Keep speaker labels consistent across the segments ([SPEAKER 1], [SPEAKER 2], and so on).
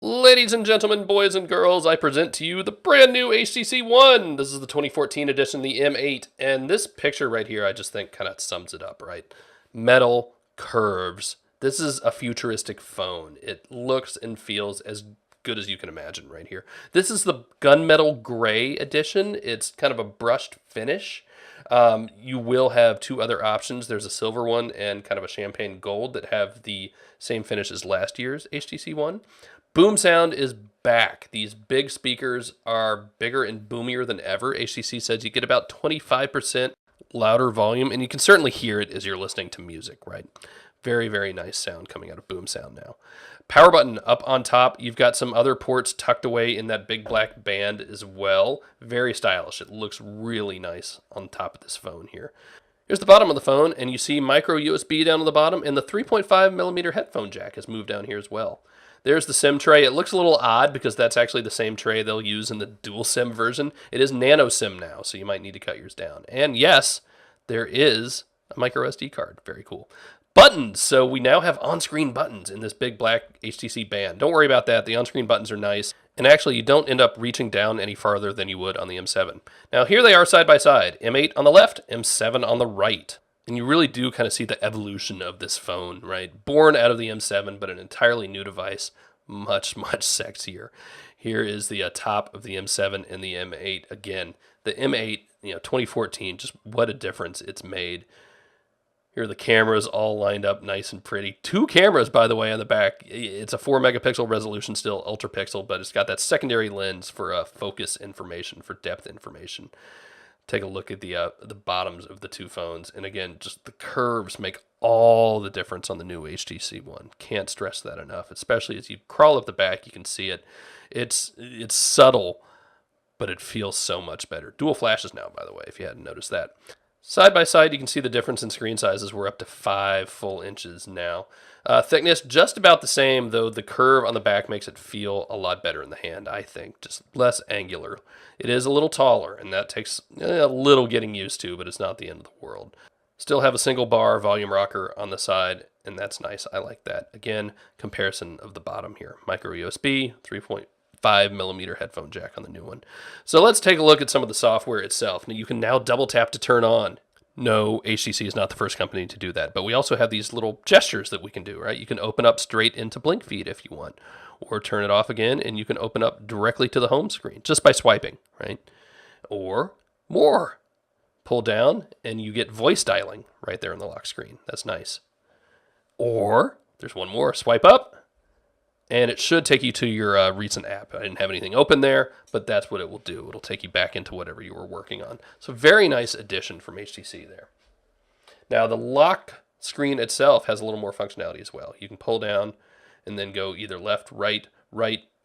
[SPEAKER 1] Ladies and gentlemen, boys and girls, I present to you the brand new HTC One. This is the 2014 edition, the M8, and this picture right here, I just think kind of sums it up, right? Metal curves. This is a futuristic phone. It looks and feels as good as you can imagine right here. This is the gunmetal gray edition. It's kind of a brushed finish. You will have two other options. There's a silver one and kind of a champagne gold that have the same finish as last year's HTC One. Boom sound is back. These big speakers are bigger and boomier than ever. HTC says you get about 25% louder volume, and you can certainly hear it as you're listening to music, right? Very, very nice sound coming out of boom sound now. Power button up on top. You've got some other ports tucked away in that big black band as well. Very stylish. It looks really nice on top of this phone here. Here's the bottom of the phone, and you see micro USB down on the bottom, and the 3.5 millimeter headphone jack has moved down here as well. There's the SIM tray. It looks a little odd because that's actually the same tray they'll use in the dual SIM version. It is nano SIM now, so you might need to cut yours down. And yes, there is a micro SD card. Very cool. Buttons. So we now have on-screen buttons in this big black HTC band. Don't worry about that. The on-screen buttons are nice. And actually, you don't end up reaching down any farther than you would on the M7. Now, here they are side by side. M8 on the left, M7 on the right. And you really do kind of see the evolution of this phone, right? Born out of the M7, but an entirely new device, much, much sexier. Here is the top of the M7 and the M8. Again, the M8, 2014, just what a difference it's made. Here are the cameras all lined up nice and pretty. Two cameras, by the way, on the back. It's a 4 megapixel resolution still, ultra pixel, but it's got that secondary lens for focus information, for depth information. Take a look at the bottoms of the two phones. And again, just the curves make all the difference on the new HTC One. Can't stress that enough, especially as you crawl up the back, you can see it. It's subtle, but it feels so much better. Dual flashes now, by the way, if you hadn't noticed that. Side by side, you can see the difference in screen sizes. We're up to 5 full inches now. Thickness, just about the same, though the curve on the back makes it feel a lot better in the hand, I think. Just less angular. It is a little taller, and that takes a little getting used to, but it's not the end of the world. Still have a single bar volume rocker on the side, and that's nice. I like that. Again, comparison of the bottom here. Micro USB, 3.5 millimeter headphone jack on the new one. So let's take a look at some of the software itself. Now, you can now double tap to turn on. No, HTC is not the first company to do that, but we also have these little gestures that we can do, right? You can open up straight into Blink Feed if you want, or turn it off again, and you can open up directly to the home screen just by swiping, right? Or more. Pull down, and you get voice dialing right there in the lock screen. That's nice. Or there's one more. Swipe up, and it should take you to your recent app. I didn't have anything open there, but that's what it will do. It'll take you back into whatever you were working on. So very nice addition from HTC there. Now the lock screen itself has a little more functionality as well. You can pull down and then go either left, right,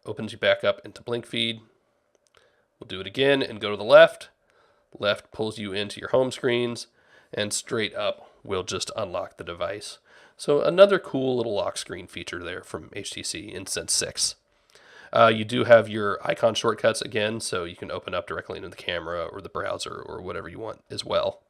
[SPEAKER 1] opens you back up into Blink Feed. We'll do it again and go to the left. Left pulls you into your home screens, and straight up will just unlock the device. So another cool little lock screen feature there from HTC in Sense 6. You do have your icon shortcuts again, so you can open up directly into the camera or the browser or whatever you want as well.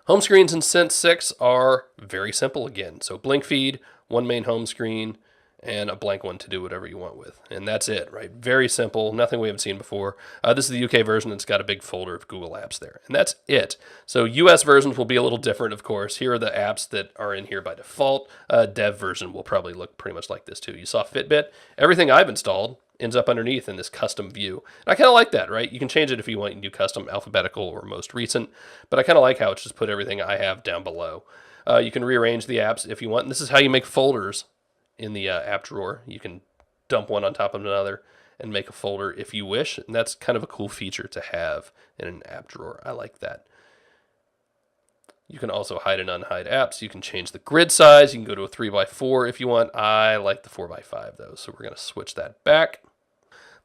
[SPEAKER 1] Home screens in Sense 6 are very simple again. So Blink Feed, one main home screen, and a blank one to do whatever you want with. And that's it, right? Very simple, nothing we haven't seen before. This is the UK version. It's got a big folder of Google apps there. And that's it. So US versions will be a little different, of course. Here are the apps that are in here by default. Dev version will probably look pretty much like this too. You saw Fitbit. Everything I've installed ends up underneath in this custom view. And I kind of like that, right? You can change it if you want. You can do custom alphabetical or most recent. But I kind of like how it's just put everything I have down below. You can rearrange the apps if you want. And this is how you make folders in the app drawer. You can dump one on top of another and make a folder if you wish. And that's kind of a cool feature to have in an app drawer. I like that. You can also hide and unhide apps. You can change the grid size. You can go to a 3x4 if you want. I like the 4x5 though, so we're going to switch that back.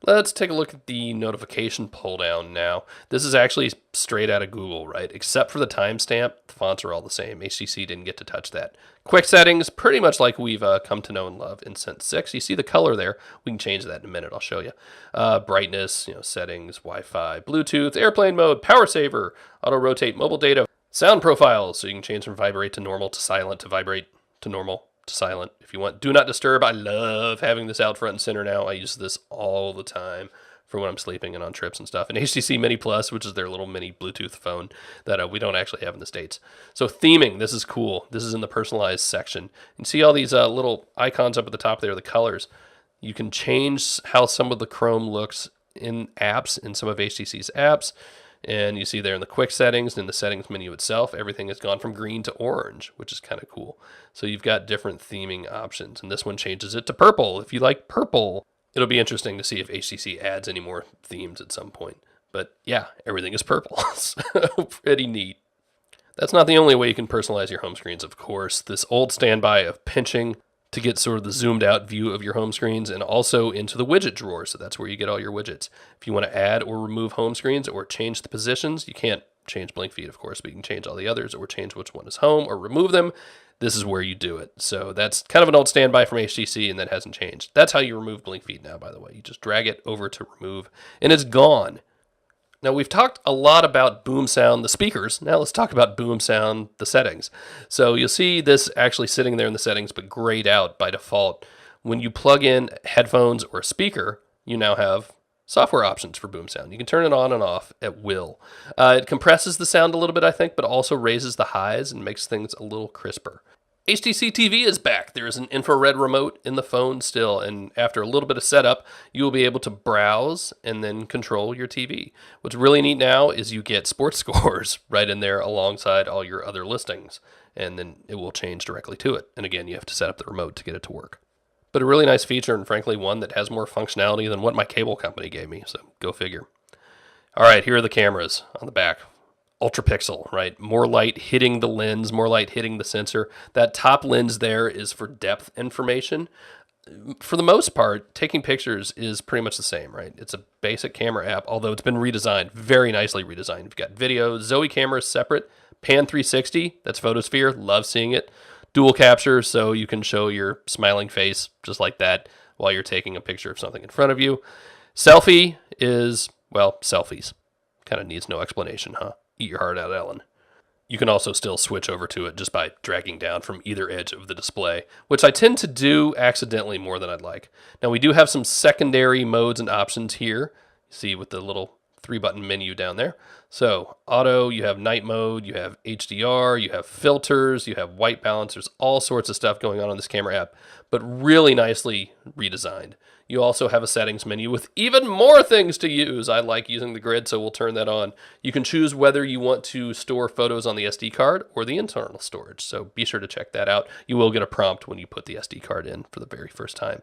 [SPEAKER 1] Let's take a look at the notification pull down now. This is actually straight out of Google, right? Except for the timestamp, the fonts are all the same. HTC didn't get to touch that. Quick settings, pretty much like we've come to know and love in Sense 6. You see the color there. We can change that in a minute. I'll show you. Brightness, settings, Wi-Fi, Bluetooth, airplane mode, power saver, auto rotate, mobile data, sound profiles. So you can change from vibrate to normal to silent to vibrate to normal to silent if you want. Do not disturb. I love having this out front and center now. I use this all the time for when I'm sleeping and on trips and stuff. And HTC Mini Plus, which is their little mini Bluetooth phone that we don't actually have in the States. So theming, this is cool. This is in the personalized section. You see all these little icons up at the top there, the colors. You can change how some of the Chrome looks in apps, in some of HTC's apps. And you see there in the quick settings, in the settings menu itself, everything has gone from green to orange, which is kind of cool. So you've got different theming options, and this one changes it to purple if you like purple. It'll be interesting to see if HTC adds any more themes at some point. But yeah, everything is purple, so pretty neat. That's not the only way you can personalize your home screens, of course. This old standby of pinching to get sort of the zoomed out view of your home screens, and also into the widget drawer. So that's where you get all your widgets. If you want to add or remove home screens or change the positions, you can't change blink feed, of course, but you can change all the others or change which one is home or remove them. This is where you do it. So that's kind of an old standby from HTC, and that hasn't changed. That's how you remove blink feed now, by the way. You just drag it over to remove, and it's gone. Now, we've talked a lot about boom sound, the speakers. Now let's talk about boom sound, the settings. So you'll see this actually sitting there in the settings, but grayed out by default. When you plug in headphones or a speaker, you now have software options for boom sound. You can turn it on and off at will. It compresses the sound a little bit, I think, but also raises the highs and makes things a little crisper. HTC TV is back. There is an infrared remote in the phone still, and after a little bit of setup, you will be able to browse and then control your TV. What's really neat now is you get sports scores right in there alongside all your other listings, and then it will change directly to it. And again, you have to set up the remote to get it to work. But a really nice feature, and frankly one that has more functionality than what my cable company gave me, so go figure. All right, here are the cameras on the back. Ultra pixel, right? More light hitting the lens, more light hitting the sensor. That top lens there is for depth information. For the most part, taking pictures is pretty much the same, right? It's a basic camera app, although it's been redesigned, very nicely redesigned. You've got video, Zoe camera is separate, Pan 360, that's Photosphere, love seeing it. Dual capture, so you can show your smiling face just like that while you're taking a picture of something in front of you. Selfie is, well, selfies. Kind of needs no explanation, huh? Eat your heart out, Ellen. You can also still switch over to it just by dragging down from either edge of the display, which I tend to do accidentally more than I'd like. Now, we do have some secondary modes and options here. See with the little 3-button menu down there. So auto, you have night mode, you have HDR, you have filters, you have white balance. There's all sorts of stuff going on this camera app, but really nicely redesigned. You also have a settings menu with even more things to use. I like using the grid, so we'll turn that on. You can choose whether you want to store photos on the SD card or the internal storage, so be sure to check that out. You will get a prompt when you put the SD card in for the very first time.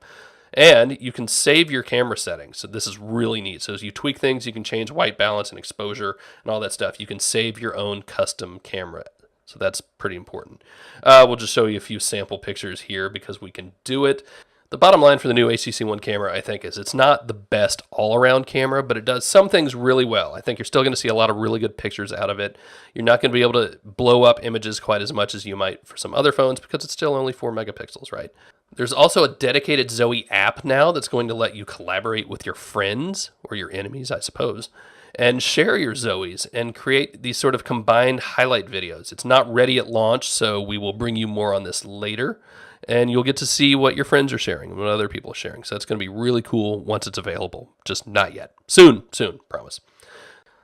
[SPEAKER 1] And you can save your camera settings, so this is really neat. So as you tweak things, you can change white balance and exposure and all that stuff. You can save your own custom camera, so that's pretty important. We'll just show you a few sample pictures here because we can do it. The bottom line for the new HTC One camera, I think, is it's not the best all-around camera, but it does some things really well. I think you're still going to see a lot of really good pictures out of it. You're not going to be able to blow up images quite as much as you might for some other phones because it's still only 4 megapixels, right? There's also a dedicated Zoe app now that's going to let you collaborate with your friends, or your enemies, I suppose, and share your Zoes and create these sort of combined highlight videos. It's not ready at launch, so we will bring you more on this later. And you'll get to see what your friends are sharing and what other people are sharing. So it's going to be really cool once it's available. Just not yet. Soon, promise.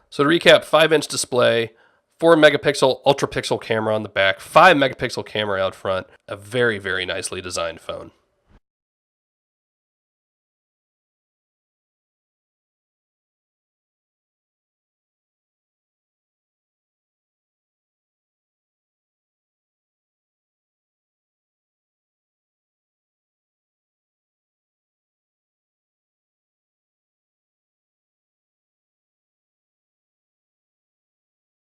[SPEAKER 1] So to recap, 5-inch display, 4-megapixel ultra pixel camera on the back, 5-megapixel camera out front, a very, very nicely designed phone.